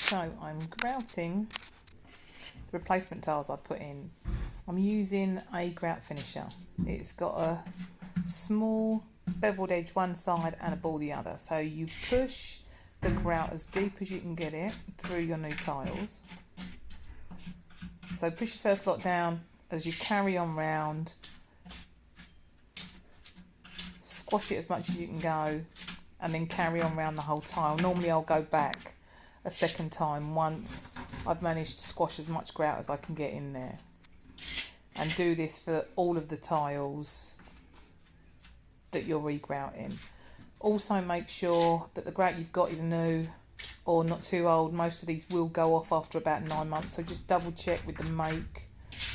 So I'm grouting the replacement tiles I put in. I'm using a grout finisher. It's got a small beveled edge one side and a ball the other. So you push the grout as deep as you can get it through your new tiles. So push your first lot down as you carry on round. Squash it as much as you can go and then carry on round the whole tile. Normally I'll go back a second time once I've managed to squash as much grout as I can get in there. And do this for all of the tiles that you're regrouting. Also make sure that the grout you've got is new or not too old. Most of these will go off after about 9 months, so just double check with the make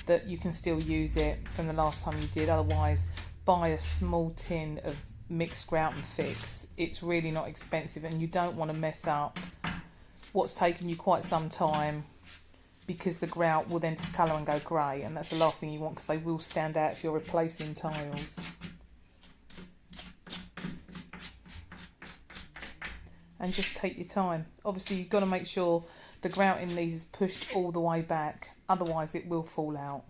that you can still use it from the last time you did. Otherwise, buy a small tin of mixed grout and fix. It's really not expensive, and you don't want to mess up what's taken you quite some time, because the grout will then discolour and go grey, and that's the last thing you want, because they will stand out if you're replacing tiles. And just take your time. Obviously you've got to make sure the grout in these is pushed all the way back, otherwise it will fall out.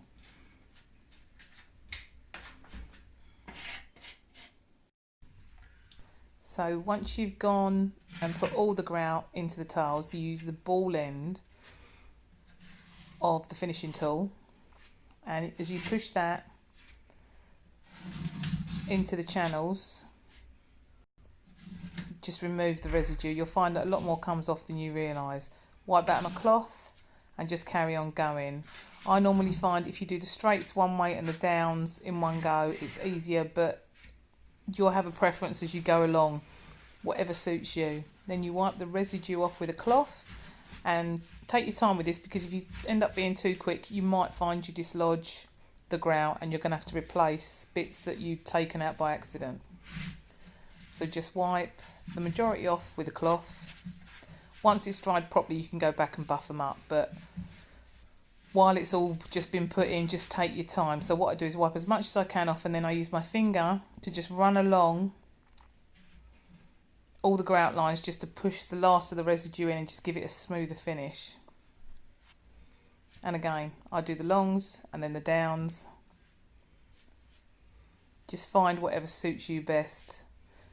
So once you've gone and put all the grout into the tiles, you use the ball end of the finishing tool, and as you push that into the channels, just remove the residue. You'll find that a lot more comes off than you realise. Wipe that on a cloth and just carry on going. I normally find if you do the straights one way and the downs in one go, it's easier, but you'll have a preference as you go along, whatever suits you. Then you wipe the residue off with a cloth, and take your time with this, because if you end up being too quick, you might find you dislodge the grout and you're going to have to replace bits that you've taken out by accident. So just wipe the majority off with a cloth. Once it's dried properly, you can go back and buff them up, but while it's all just been put in, just take your time. So what I do is wipe as much as I can off, and then I use my finger to just run along all the grout lines, just to push the last of the residue in and just give it a smoother finish. And again, I do the longs and then the downs. Just find whatever suits you best,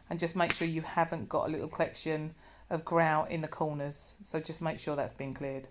and just make sure you haven't got a little collection of grout in the corners. So just make sure that's been cleared.